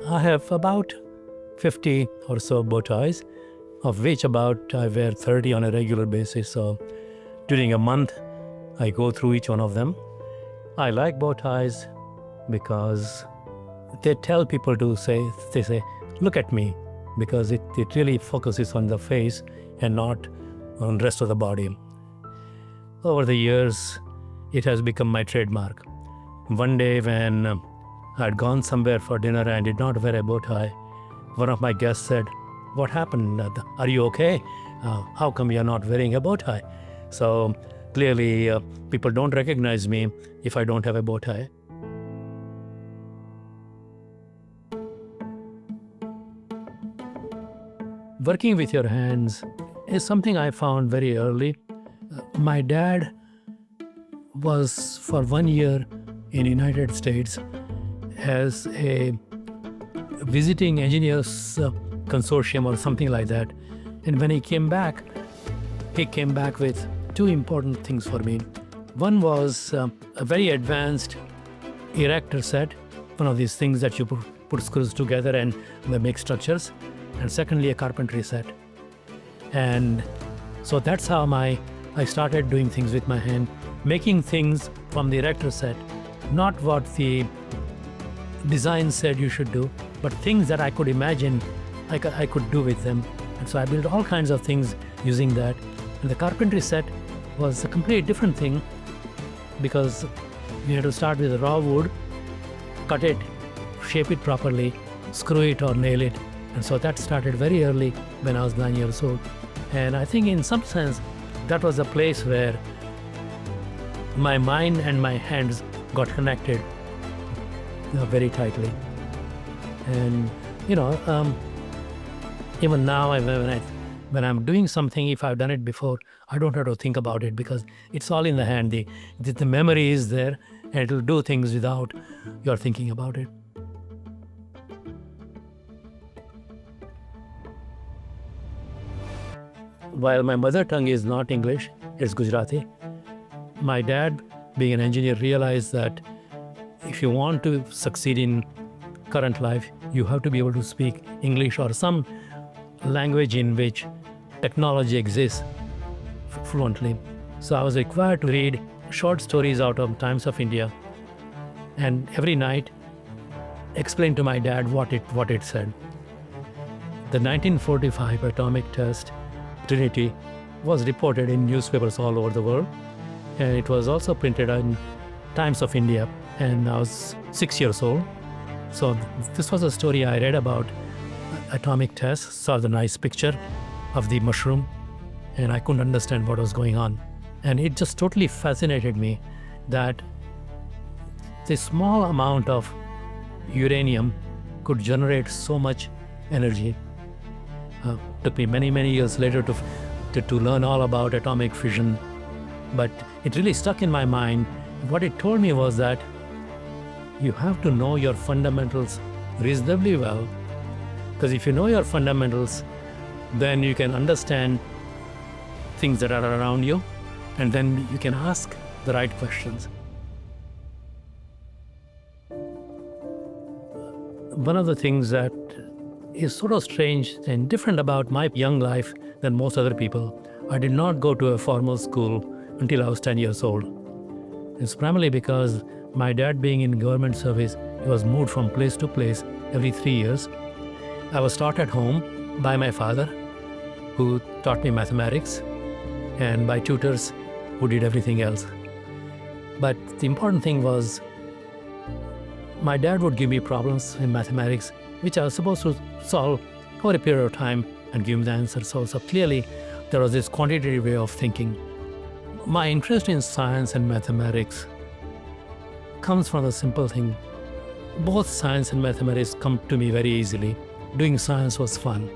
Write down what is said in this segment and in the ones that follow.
I have about 50 or so bow ties, of which about I wear 30 on a regular basis. So during a month, I go through each one of them. I like bow ties because they tell people to say, look at me, because it really focuses on the face and not on the rest of the body. Over the years, it has become my trademark. One day when I had gone somewhere for dinner and did not wear a bow tie, one of my guests said, "What happened? Are you okay? How come you're not wearing a bow tie?" So clearly, people don't recognize me if I don't have a bow tie. Working with your hands is something I found very early. My dad was for 1 year in the United States as a visiting engineers consortium or something like that. And when he came back with two important things for me. One was a very advanced erector set, one of these things that you put screws together and they make structures. And secondly, a carpentry set. And so that's how I started doing things with my hand, making things from the erector set, not what the design said you should do, but things that I could imagine I could do with them. And so I built all kinds of things using that. And the carpentry set was a completely different thing because you had to start with raw wood, cut it, shape it properly, screw it or nail it. And so that started very early when I was 9 years old. And I think in some sense, that was a place where my mind and my hands got connected very tightly. And, even now when I'm doing something, if I've done it before, I don't have to think about it because it's all in the hand. The memory is there and it'll do things without your thinking about it. While my mother tongue is not English, it's Gujarati, my dad, being an engineer, realized that if you want to succeed in current life, you have to be able to speak English or some language in which technology exists fluently. So I was required to read short stories out of Times of India and every night explain to my dad what it said. The 1945 atomic test, Trinity, was reported in newspapers all over the world, and it was also printed in Times of India, and I was 6 years old. So this was a story I read about atomic tests, saw the nice picture of the mushroom, and I couldn't understand what was going on. And it just totally fascinated me that this small amount of uranium could generate so much energy. Took me many, many years later to learn all about atomic fission, but it really stuck in my mind. What it told me was that you have to know your fundamentals reasonably well, because if you know your fundamentals, then you can understand things that are around you, and then you can ask the right questions. One of the things that is sort of strange and different about my young life than most other people, I did not go to a formal school until I was 10 years old. It's primarily because my dad, being in government service, he was moved from place to place every 3 years. I was taught at home by my father, who taught me mathematics, and by tutors who did everything else. But the important thing was my dad would give me problems in mathematics, which I was supposed to solve over a period of time and give him the answer. So clearly, there was this quantitative way of thinking. My interest in science and mathematics comes from the simple thing. Both science and mathematics come to me very easily. Doing science was fun.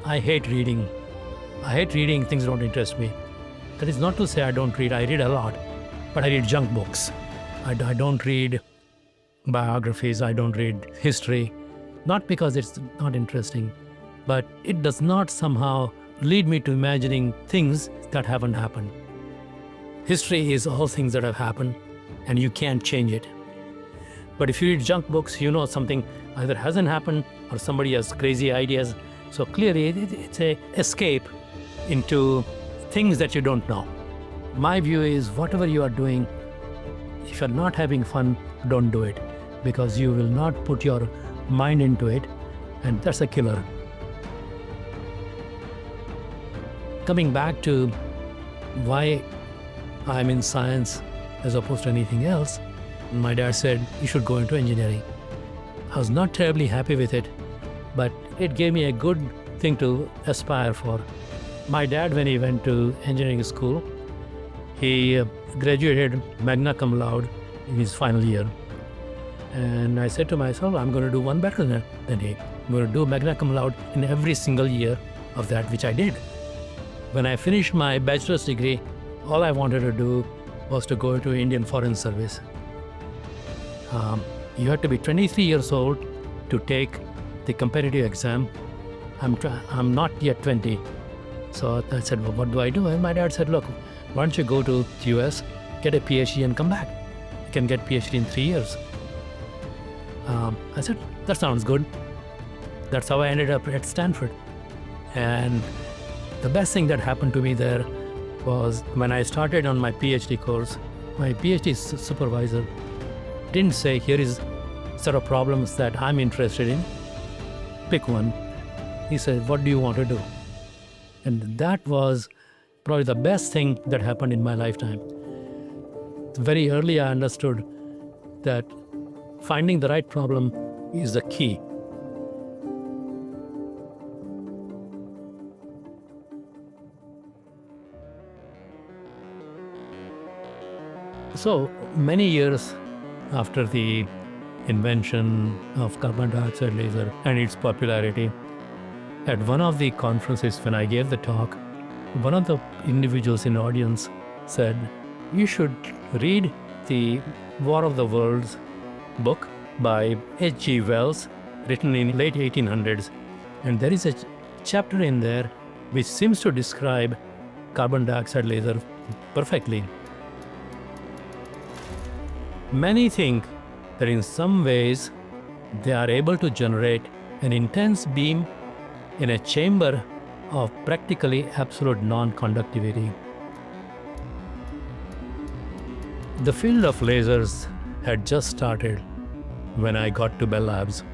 I hate reading. Things that don't interest me. That is not to say I don't read. I read a lot, but I read junk books. I don't read biographies. I don't read history. Not because it's not interesting, but it does not somehow lead me to imagining things that haven't happened. History is all things that have happened, and you can't change it. But if you read junk books, you know something either hasn't happened or somebody has crazy ideas. So clearly, it's a escape into things that you don't know. My view is whatever you are doing, if you're not having fun, don't do it, because you will not put your mind into it, and that's a killer. Coming back to why I'm in science as opposed to anything else, my dad said, you should go into engineering. I was not terribly happy with it, but it gave me a good thing to aspire for. My dad, when he went to engineering school, he graduated magna cum laude in his final year. And I said to myself, I'm going to do one better than he. I'm going to do magna cum laude in every single year of that, which I did. When I finished my bachelor's degree, all I wanted to do was to go to Indian Foreign Service. You had to be 23 years old to take the competitive exam. I'm not yet 20. So I said, well, what do I do? And my dad said, look, why don't you go to the US, get a PhD and come back. You can get PhD in 3 years. I said, that sounds good. That's how I ended up at Stanford. And the best thing that happened to me there was when I started on my PhD course, my PhD supervisor didn't say, here is a set of problems that I'm interested in. Pick one. He said, what do you want to do? And that was probably the best thing that happened in my lifetime. Very early I understood that finding the right problem is the key. So many years after the invention of carbon dioxide laser and its popularity, at one of the conferences when I gave the talk, one of the individuals in the audience said, you should read the War of the Worlds book by H.G. Wells, written in late 1800s. And there is a chapter in there which seems to describe carbon dioxide laser perfectly. Many think that in some ways they are able to generate an intense beam in a chamber of practically absolute non-conductivity. The field of lasers had just started when I got to Bell Labs.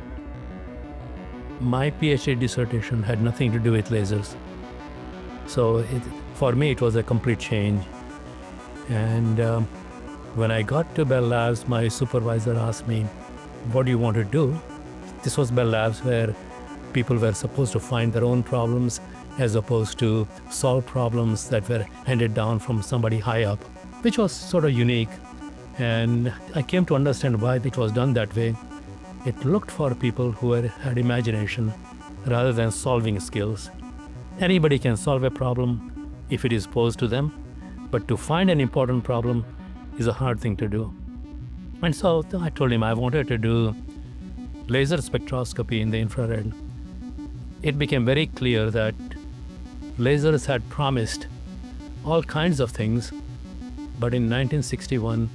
My PhD dissertation had nothing to do with lasers. So for me, it was a complete change. And when I got to Bell Labs, my supervisor asked me, what do you want to do? This was Bell Labs, where people were supposed to find their own problems as opposed to solve problems that were handed down from somebody high up, which was sort of unique. And I came to understand why it was done that way. It looked for people who had imagination rather than solving skills. Anybody can solve a problem if it is posed to them, but to find an important problem is a hard thing to do. And so I told him I wanted to do laser spectroscopy in the infrared. It became very clear that lasers had promised all kinds of things, but in 1961,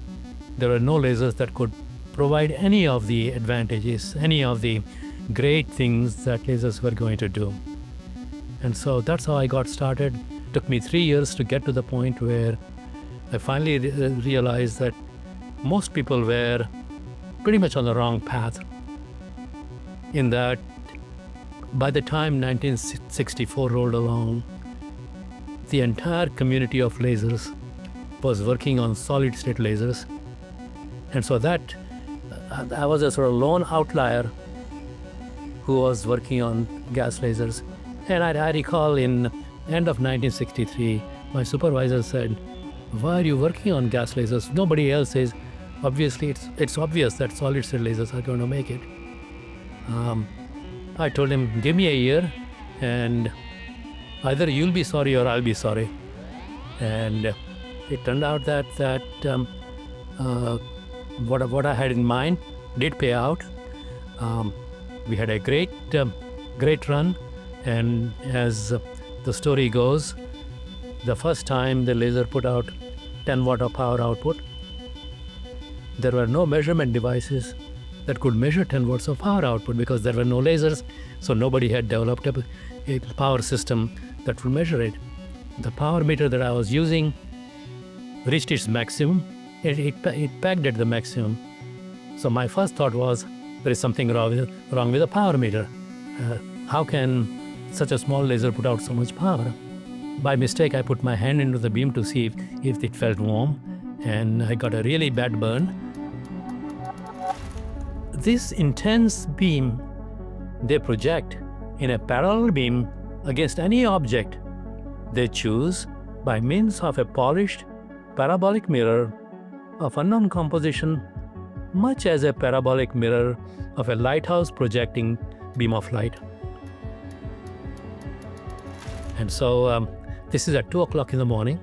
there were no lasers that could provide any of the advantages, any of the great things that lasers were going to do. And so that's how I got started. It took me 3 years to get to the point where I finally realized that most people were pretty much on the wrong path, in that by the time 1964 rolled along, the entire community of lasers was working on solid-state lasers. And so that I was a sort of lone outlier who was working on gas lasers. And I recall in end of 1963, my supervisor said, why are you working on gas lasers? Nobody else is. Obviously, it's obvious that solid-state lasers are going to make it. I told him, give me a year and either you'll be sorry or I'll be sorry. And it turned out that what I had in mind did pay out. We had a great run, and as the story goes, the first time the laser put out 10 watt of power output, there were no measurement devices, that could measure 10 watts of power output because there were no lasers, so nobody had developed a power system that would measure it. The power meter that I was using reached its maximum. It pegged at the maximum. So my first thought was, there is something wrong with the power meter. How can such a small laser put out so much power? By mistake, I put my hand into the beam to see if it felt warm, and I got a really bad burn. This intense beam they project in a parallel beam against any object they choose by means of a polished parabolic mirror of unknown composition, much as a parabolic mirror of a lighthouse projecting beam of light. And so this is at 2 o'clock in the morning.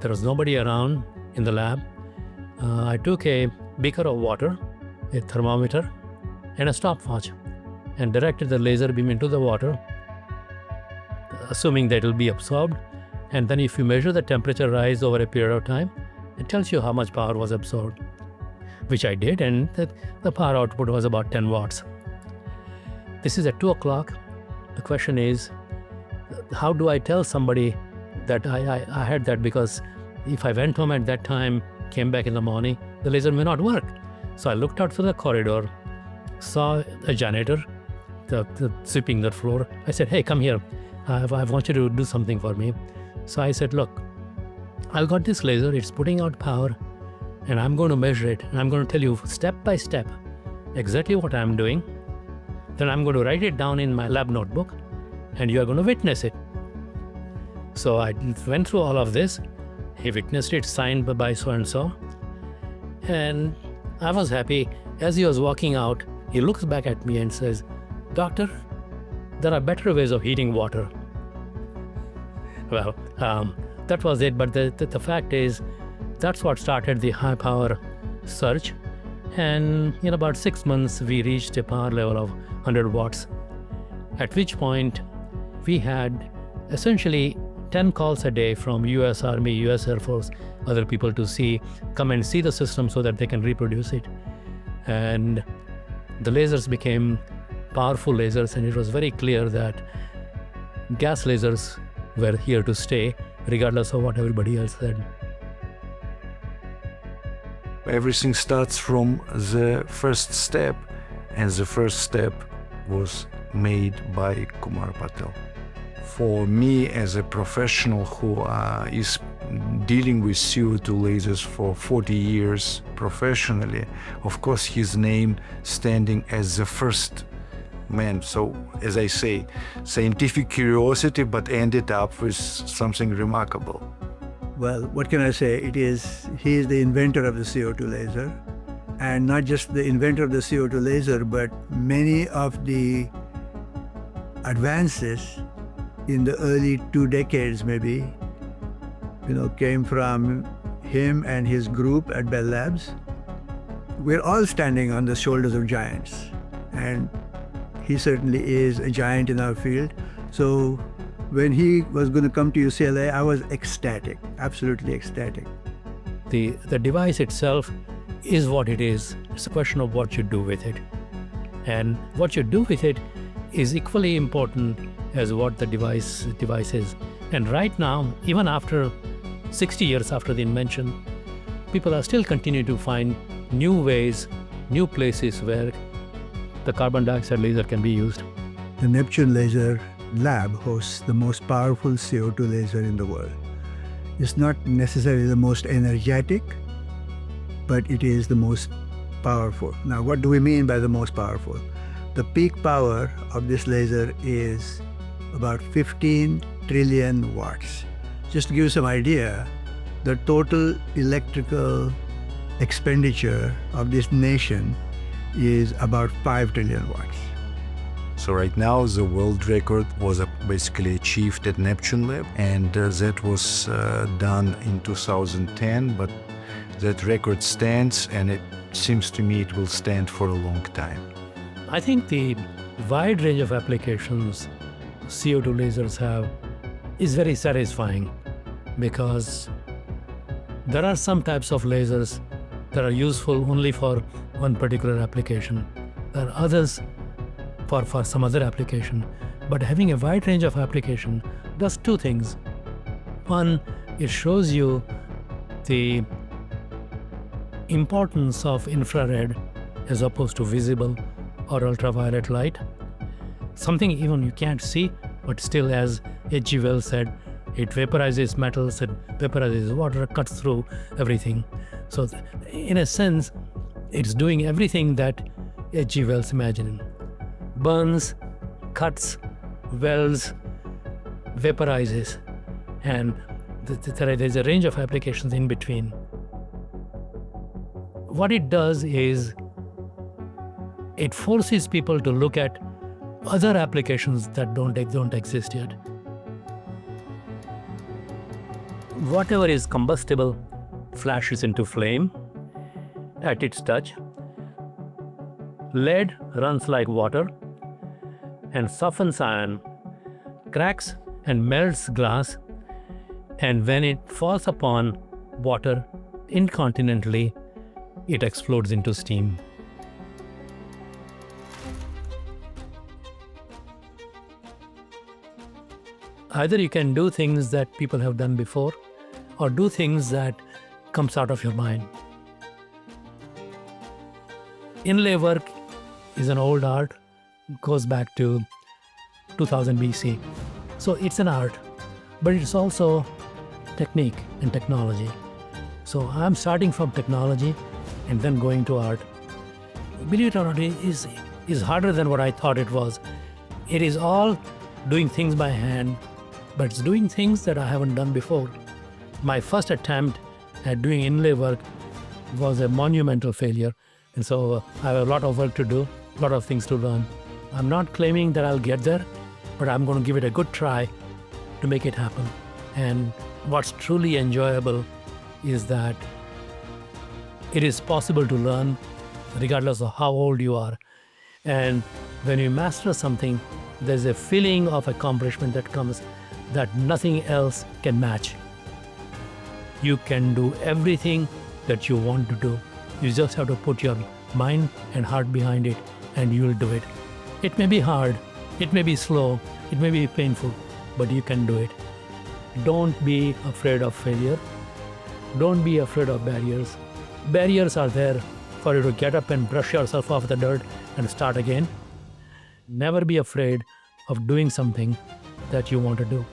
There was nobody around in the lab. I took a beaker of water, a thermometer, and a stopwatch, and directed the laser beam into the water, assuming that it will be absorbed. And then if you measure the temperature rise over a period of time, it tells you how much power was absorbed, which I did, and the power output was about 10 watts. This is at 2 o'clock. The question is, how do I tell somebody that I had that? Because if I went home at that time, came back in the morning, the laser may not work. So I looked out through the corridor, saw a janitor sweeping the floor. I said, "Hey, come here. I want you to do something for me." So I said, "Look, I've got this laser. It's putting out power, and I'm going to measure it. And I'm going to tell you step by step exactly what I'm doing. Then I'm going to write it down in my lab notebook, and you are going to witness it." So I went through all of this. He witnessed it, signed by so-and-so. And I was happy. As he was walking out, he looks back at me and says, "Doctor, there are better ways of heating water." Well, that was it. But the fact is, that's what started the high power surge. And in about 6 months, we reached a power level of 100 watts, at which point we had essentially 10 calls a day from US Army, US Air Force, other people to come and see the system so that they can reproduce it. And the lasers became powerful lasers, and it was very clear that gas lasers were here to stay, regardless of what everybody else said. Everything starts from the first step, and the first step was made by Kumar Patel. For me, as a professional who is dealing with CO2 lasers for 40 years professionally, of course his name standing as the first man. So, as I say, scientific curiosity, but ended up with something remarkable. Well, what can I say? He is the inventor of the CO2 laser, and not just the inventor of the CO2 laser, but many of the advances in the early 2 decades maybe, came from him and his group at Bell Labs. We're all standing on the shoulders of giants, and he certainly is a giant in our field. So when he was going to come to UCLA, I was ecstatic, absolutely ecstatic. The device itself is what it is. It's a question of what you do with it. And what you do with it is equally important as what the device is. And right now, even after 60 years after the invention, people are still continuing to find new ways, new places where the carbon dioxide laser can be used. The Neptune Laser Lab hosts the most powerful CO2 laser in the world. It's not necessarily the most energetic, but it is the most powerful. Now, what do we mean by the most powerful? The peak power of this laser is about 15 trillion watts. Just to give you some idea, the total electrical expenditure of this nation is about 5 trillion watts. So right now the world record was basically achieved at Neptune Lab, and that was done in 2010, but that record stands, and it seems to me it will stand for a long time. I think the wide range of applications CO2 lasers have is very satisfying, because there are some types of lasers that are useful only for one particular application. There are others for some other application. But having a wide range of application does two things. One, it shows you the importance of infrared as opposed to visible or ultraviolet light. Something even you can't see, but still, as H.G. Wells said, it vaporizes metals, it vaporizes water, cuts through everything. So in a sense, it's doing everything that H.G. Wells imagined. Burns, cuts, welds, vaporizes, and there's a range of applications in between. What it does is it forces people to look at other applications that don't exist yet. Whatever is combustible flashes into flame at its touch. Lead runs like water and softens iron, cracks and melts glass, and when it falls upon water incontinently, it explodes into steam. Either you can do things that people have done before, or do things that comes out of your mind. Inlay work is an old art, goes back to 2000 BC. So it's an art, but it's also technique and technology. So I'm starting from technology and then going to art. Believe it or not, it is harder than what I thought it was. It is all doing things by hand, but it's doing things that I haven't done before. My first attempt at doing inlay work was a monumental failure, and so I have a lot of work to do, a lot of things to learn. I'm not claiming that I'll get there, but I'm going to give it a good try to make it happen. And what's truly enjoyable is that it is possible to learn regardless of how old you are. And when you master something, there's a feeling of accomplishment that comes that nothing else can match. You can do everything that you want to do. You just have to put your mind and heart behind it, and you will do it. It may be hard, it may be slow, it may be painful, but you can do it. Don't be afraid of failure. Don't be afraid of barriers. Barriers are there for you to get up and brush yourself off the dirt and start again. Never be afraid of doing something that you want to do.